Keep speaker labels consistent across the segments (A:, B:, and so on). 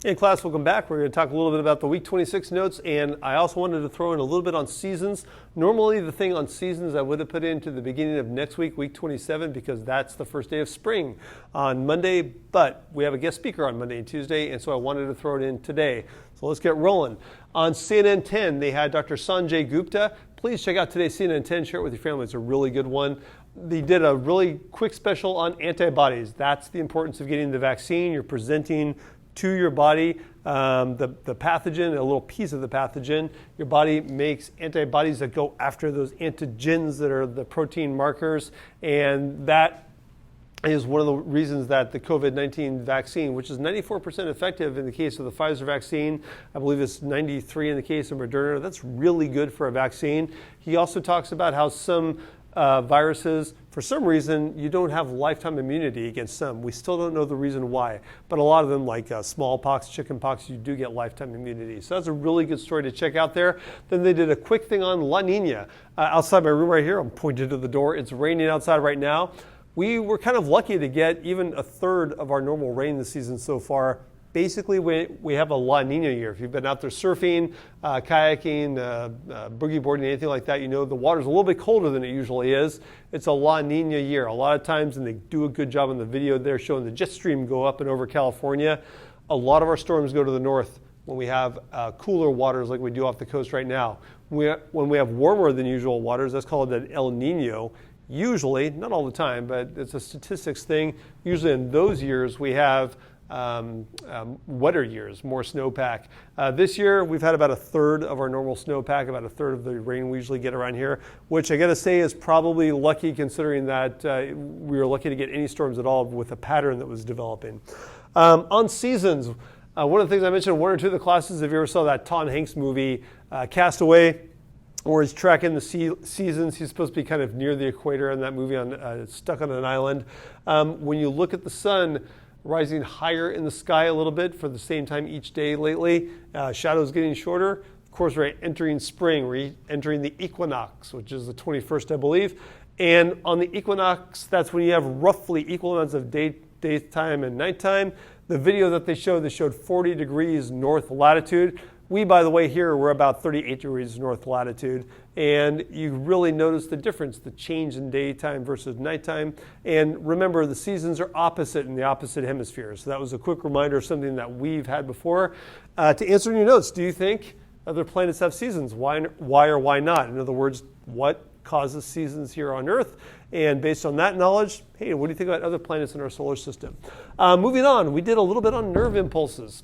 A: Hey class, welcome back. We're going to talk a little bit about the week 26 notes, and I also wanted to throw in a little bit on seasons. Normally the thing on seasons I would have put into the beginning of next week, week 27, because that's the first day of spring on Monday, but we have a guest speaker on Monday and Tuesday, and so I wanted to throw it in today. So let's get rolling. On CNN 10, they had Dr. Sanjay Gupta. Please check out today's CNN 10, share it with your family. It's a really good one. They did a really quick special on antibodies. That's the importance of getting the vaccine. You're presenting to your body the pathogen, a little piece of the pathogen. Your body makes antibodies that go after those antigens that are the protein markers, and that is one of the reasons that the COVID-19 vaccine, which is 94% effective in the case of the Pfizer vaccine, I believe it's 93 in the case of Moderna, that's really good for a vaccine. He also talks about how some viruses, for some reason, you don't have lifetime immunity against some. We still don't know the reason why, but a lot of them, like smallpox, chickenpox, you do get lifetime immunity. So that's a really good story to check out there. Then they did a quick thing on La Nina. Outside my room right here, I'm pointed to the door. It's raining outside right now. We were kind of lucky to get even a third of our normal rain this season so far. Basically, we have a La Nina year. If you've been out there surfing, kayaking, boogie boarding, anything like that, you know the water's a little bit colder than it usually is. It's a La Nina year. A lot of times, and they do a good job in the video there showing the jet stream go up and over California. A lot of our storms go to the north when we have cooler waters like we do off the coast right now. When we have warmer than usual waters, that's called an El Nino. Usually, not all the time, but it's a statistics thing. Usually in those years, we have wetter years, more snowpack. This year, we've had about a third of our normal snowpack, about a third of the rain we usually get around here, which I got to say is probably lucky considering that we were lucky to get any storms at all with a pattern that was developing. On seasons, one of the things I mentioned in one or two of the classes, if you ever saw that Tom Hanks movie, Castaway, where he's tracking the seasons. He's supposed to be kind of near the equator in that movie, on stuck on an island. When you look at the sun rising higher in the sky a little bit for the same time each day lately, shadows getting shorter. Of course, we're entering spring. We're entering the equinox, which is the 21st, I believe. And on the equinox, that's when you have roughly equal amounts of daytime and nighttime. The video that they showed 40 degrees north latitude. We, by the way, here, we're about 38 degrees north latitude, and you really notice the difference, the change in daytime versus nighttime. And remember, the seasons are opposite in the opposite hemispheres. So that was a quick reminder of something that we've had before. To answer your notes, do you think other planets have seasons? Why or why not? In other words, what causes seasons here on Earth? And based on that knowledge, hey, what do you think about other planets in our solar system? Moving on, we did a little bit on nerve impulses.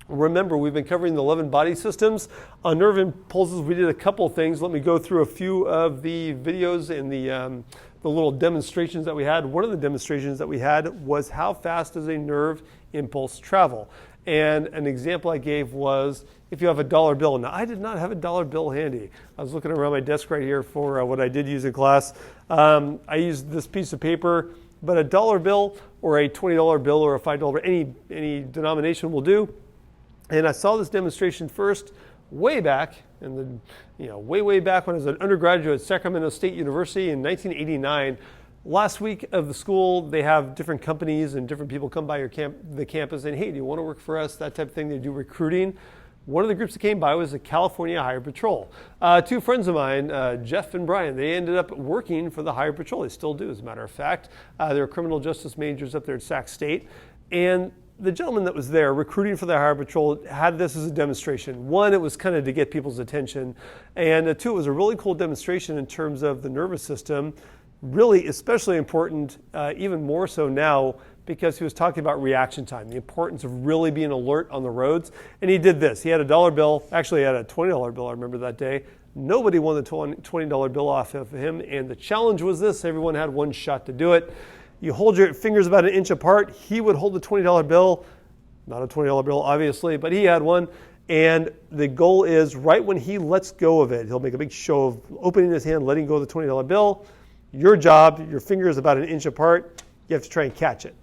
A: Remember, we've been covering the 11 body systems. On nerve impulses, we did a couple things. Let me go through a few of the videos and the little demonstrations that we had. One of the demonstrations that we had was how fast does a nerve impulse travel? And an example I gave was if you have a dollar bill. Now, I did not have a dollar bill handy. I was looking around my desk right here for what I did use in class. I used this piece of paper, but a dollar bill or a $20 bill or a $5, any denomination will do. And I saw this demonstration first way back, way back when I was an undergraduate at Sacramento State University in 1989. Last week of the school, they have different companies and different people come by the campus and, hey, do you want to work for us? That type of thing. They do recruiting. One of the groups that came by was the California Highway Patrol. Two friends of mine, Jeff and Brian, they ended up working for the Highway Patrol. They still do, as a matter of fact. They were criminal justice majors up there at Sac State. And the gentleman that was there recruiting for the Highway Patrol had this as a demonstration. One, it was kind of to get people's attention. And two, it was a really cool demonstration in terms of the nervous system. Really, especially important, even more so now, because he was talking about reaction time, the importance of really being alert on the roads. And he did this. He had a dollar bill. Actually, he had a $20 bill, I remember that day. Nobody won the $20 bill off of him. And the challenge was this. Everyone had one shot to do it. You hold your fingers about an inch apart. He would hold the $20 bill. Not a $20 bill, obviously, but he had one. And the goal is right when he lets go of it, he'll make a big show of opening his hand, letting go of the $20 bill. Your job, your finger is about an inch apart. You have to try and catch it.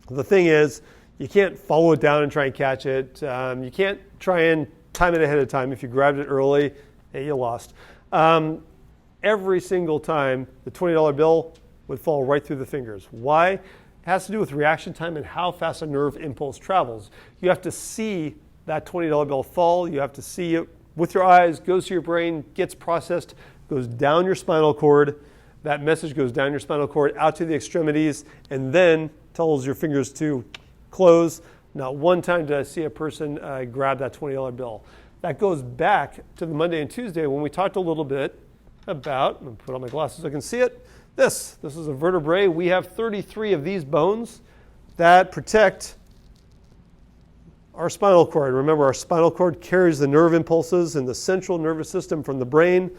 A: The thing is, you can't follow it down and try and catch it. You can't try and time it ahead of time. If you grabbed it early, hey, you lost. Every single time, the $20 bill would fall right through the fingers. Why? has to do with reaction time and how fast a nerve impulse travels. You have to see that $20 bill fall. You have to see it with your eyes, goes to your brain, gets processed, goes down your spinal cord. That message goes down your spinal cord, out to the extremities, and then tells your fingers to close. Not one time did I see a person grab that $20 bill. That goes back to the Monday and Tuesday when we talked a little bit about, I'm going to put on my glasses so I can see it. This is a vertebrae. We have 33 of these bones that protect our spinal cord. Remember, our spinal cord carries the nerve impulses in the central nervous system from the brain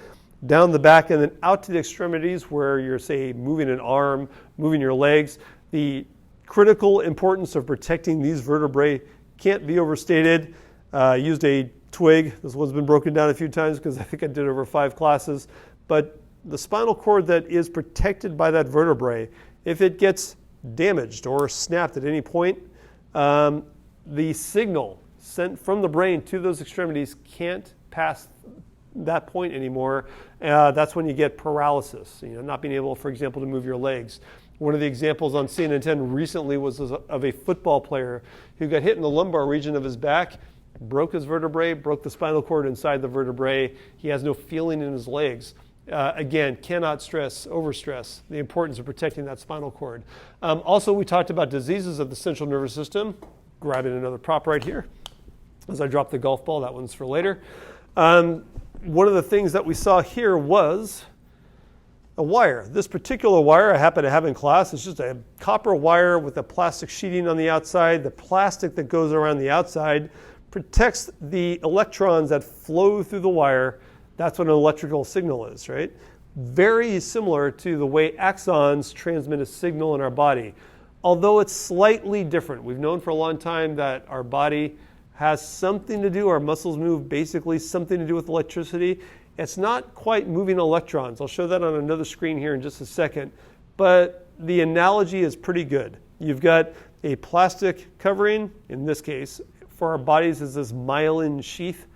A: down the back and then out to the extremities where you're, say, moving an arm, moving your legs. The critical importance of protecting these vertebrae can't be overstated. I used a twig. This one's been broken down a few times because I think I did over 5 classes. But the spinal cord that is protected by that vertebrae, if it gets damaged or snapped at any point, the signal sent from the brain to those extremities can't pass that point anymore. That's when you get paralysis, not being able, for example, to move your legs. One of the examples on CNN 10 recently was of a football player who got hit in the lumbar region of his back, broke his vertebrae, broke the spinal cord inside the vertebrae. He has no feeling in his legs. Again, cannot overstress the importance of protecting that spinal cord. Also, we talked about diseases of the central nervous system. Grabbing another prop right here. As I drop the golf ball, that one's for later. One of the things that we saw here was a wire. This particular wire I happen to have in class is just a copper wire with a plastic sheeting on the outside. The plastic that goes around the outside protects the electrons that flow through the wire. That's what an electrical signal is, right? Very similar to the way axons transmit a signal in our body, although it's slightly different. We've known for a long time that our body has something to do, our muscles move basically something to do with electricity. It's not quite moving electrons. I'll show that on another screen here in just a second, but the analogy is pretty good. You've got a plastic covering, in this case, for our bodies is this myelin sheath.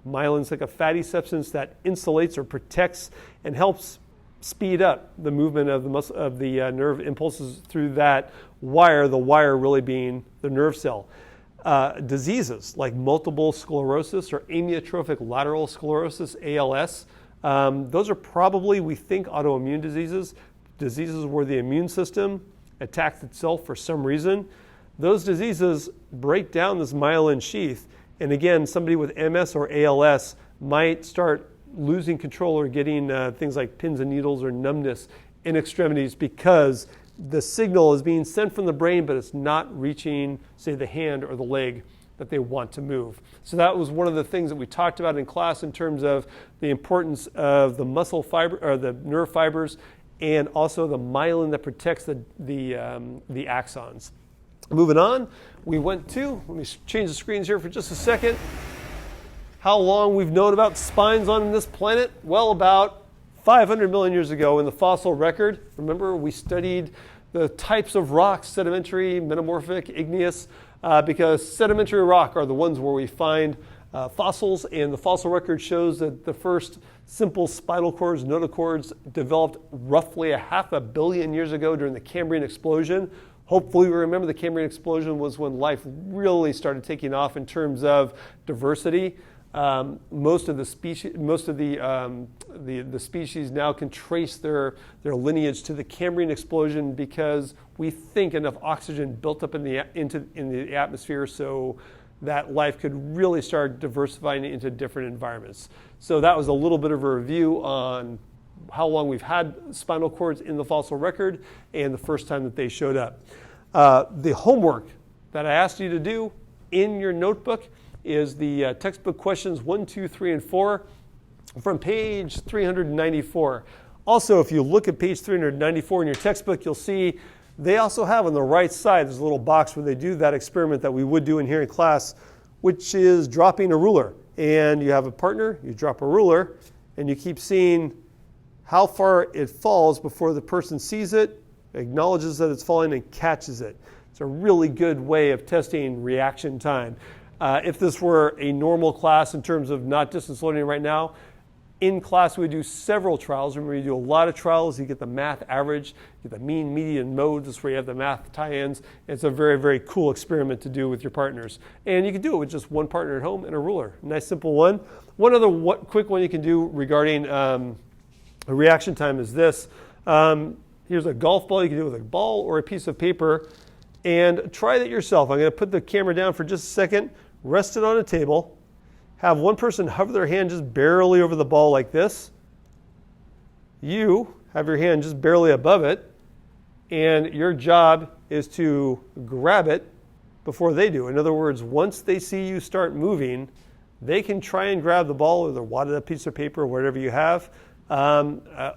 A: Myelin's like a fatty substance that insulates or protects and helps speed up the movement of the nerve impulses through that wire, the wire really being the nerve cell. Diseases like multiple sclerosis or amyotrophic lateral sclerosis, ALS, those are probably, we think, autoimmune diseases where the immune system attacks itself for some reason. Those diseases break down this myelin sheath, and again, somebody with MS or ALS might start losing control or getting things like pins and needles or numbness in extremities because the signal is being sent from the brain, but it's not reaching, say, the hand or the leg that they want to move. So that was one of the things that we talked about in class in terms of the importance of the muscle fiber or the nerve fibers and also the myelin that protects the axons. Moving on, we went to, let me change the screens here for just a second. How long we've known about spines on this planet? Well, about 500 million years ago in the fossil record. Remember, we studied the types of rocks, sedimentary, metamorphic, igneous, because sedimentary rock are the ones where we find fossils, and the fossil record shows that the first simple spinal cords, notochords, developed roughly 500 million years ago during the Cambrian explosion. Hopefully we remember the Cambrian explosion was when life really started taking off in terms of diversity. Most of the species now can trace their lineage to the Cambrian explosion because we think enough oxygen built up in the atmosphere so that life could really start diversifying into different environments. So that was a little bit of a review on how long we've had spinal cords in the fossil record and the first time that they showed up. The homework that I asked you to do in your notebook is the textbook questions 1, 2, 3, and 4 from page 394. Also, if you look at page 394 in your textbook, you'll see they also have on the right side, there's a little box where they do that experiment that we would do in here in class, which is dropping a ruler. And you have a partner, you drop a ruler, and you keep seeing how far it falls before the person sees it, acknowledges that it's falling, and catches it. It's a really good way of testing reaction time. If this were a normal class in terms of not distance learning right now, In class, we do several trials. Remember, you do a lot of trials. You get the math average, you get the mean, median, modes. That's where you have the math tie-ins. It's a very, very cool experiment to do with your partners. And you can do it with just one partner at home and a ruler. Nice, simple one. One other quick one you can do regarding a reaction time is this. Here's a golf ball. You can do it with a ball or a piece of paper. And try that yourself. I'm going to put the camera down for just a second, rest it on a table. Have one person hover their hand just barely over the ball like this. You have your hand just barely above it, and your job is to grab it before they do. In other words, once they see you start moving, they can try and grab the ball or the wadded up piece of paper or whatever you have.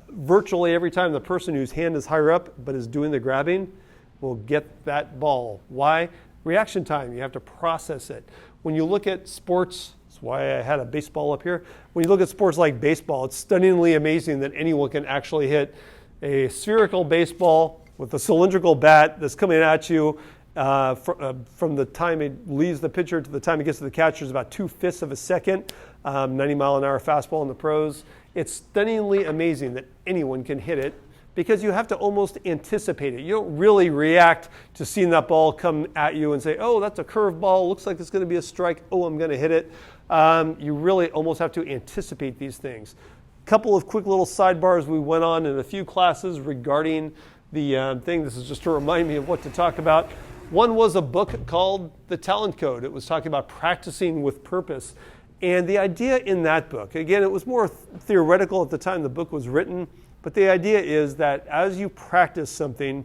A: Virtually every time the person whose hand is higher up but is doing the grabbing will get that ball. Why? Reaction time. You have to process it. When you look at sports, that's why I had a baseball up here. When you look at sports like baseball, it's stunningly amazing that anyone can actually hit a spherical baseball with a cylindrical bat that's coming at you from the time it leaves the pitcher to the time it gets to the catcher is about 2/5 of a second, 90-mile-an-hour fastball in the pros. It's stunningly amazing that anyone can hit it because you have to almost anticipate it. You don't really react to seeing that ball come at you and say, oh, that's a curved ball, looks like it's going to be a strike, oh, I'm going to hit it. You really almost have to anticipate these things. A couple of quick little sidebars we went on in a few classes regarding the thing. This is just to remind me of what to talk about. One was a book called The Talent Code. It was talking about practicing with purpose. And the idea in that book, again, it was more theoretical at the time the book was written, but the idea is that as you practice something,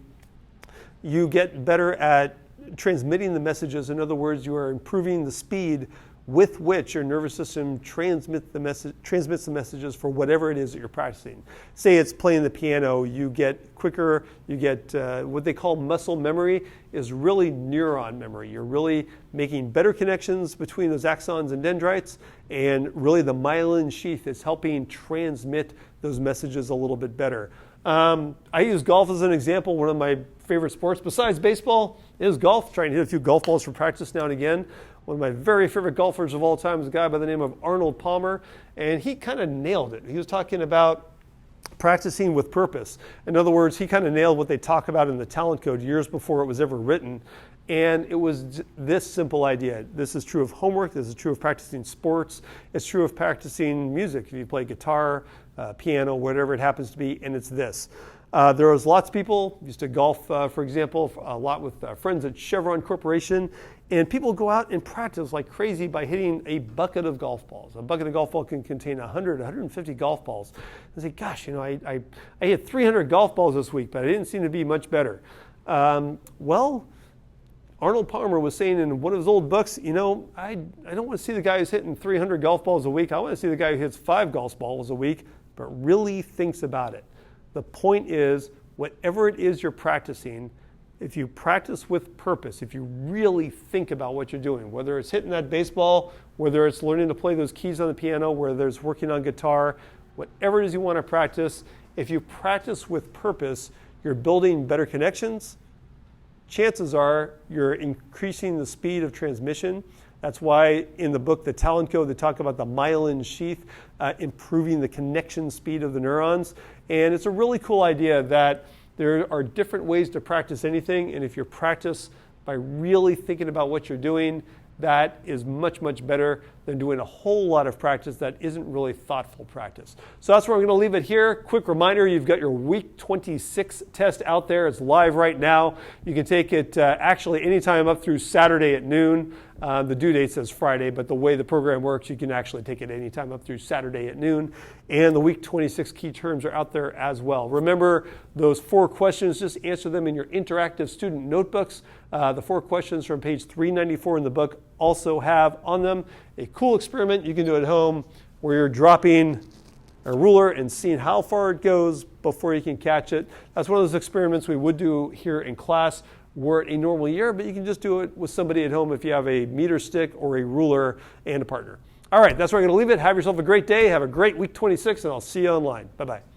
A: you get better at transmitting the messages. In other words, you are improving the speed with which your nervous system transmits the messages for whatever it is that you're practicing. Say it's playing the piano, you get quicker, you get what they call muscle memory is really neuron memory. You're really making better connections between those axons and dendrites, and really the myelin sheath is helping transmit those messages a little bit better. I use golf as an example. One of my favorite sports besides baseball is golf. Trying to hit a few golf balls for practice now and again. One of my very favorite golfers of all time is a guy by the name of Arnold Palmer, and he kind of nailed it. He was talking about practicing with purpose. In other words, he kind of nailed what they talk about in the Talent Code years before it was ever written. And it was this simple idea. This is true of homework. This is true of practicing sports. It's true of practicing music. If you play guitar, piano, whatever it happens to be, and it's this. There was lots of people, used to golf, for example, a lot with friends at Chevron Corporation, and people go out and practice like crazy by hitting a bucket of golf balls. A bucket of golf ball can contain 100, 150 golf balls. And say, gosh, I hit 300 golf balls this week, but I didn't seem to be much better. Well, Arnold Palmer was saying in one of his old books, I don't want to see the guy who's hitting 300 golf balls a week. I want to see the guy who hits 5 golf balls a week, but really thinks about it. The point is, whatever it is you're practicing, if you practice with purpose, if you really think about what you're doing, whether it's hitting that baseball, whether it's learning to play those keys on the piano, whether it's working on guitar, whatever it is you want to practice, if you practice with purpose, you're building better connections. Chances are you're increasing the speed of transmission. That's why in the book, The Talent Code, they talk about the myelin sheath, improving the connection speed of the neurons. And it's a really cool idea that there are different ways to practice anything. And if you practice by really thinking about what you're doing, that is much, much better than doing a whole lot of practice that isn't really thoughtful practice. So that's where we're going to leave it here. Quick reminder, you've got your week 26 test out there. It's live right now. You can take it actually anytime up through Saturday at noon. The due date says Friday, but the way the program works, you can actually take it anytime up through Saturday at noon. And the week 26 key terms are out there as well. Remember those 4 questions, just answer them in your interactive student notebooks. The 4 questions from page 394 in the book also have on them a cool experiment you can do at home where you're dropping a ruler and seeing how far it goes before you can catch it. That's one of those experiments we would do here in class. We're a normal year, but you can just do it with somebody at home if you have a meter stick or a ruler and a partner. All right, that's where I'm going to leave it. Have yourself a great day. Have a great week 26, and I'll see you online. Bye-bye.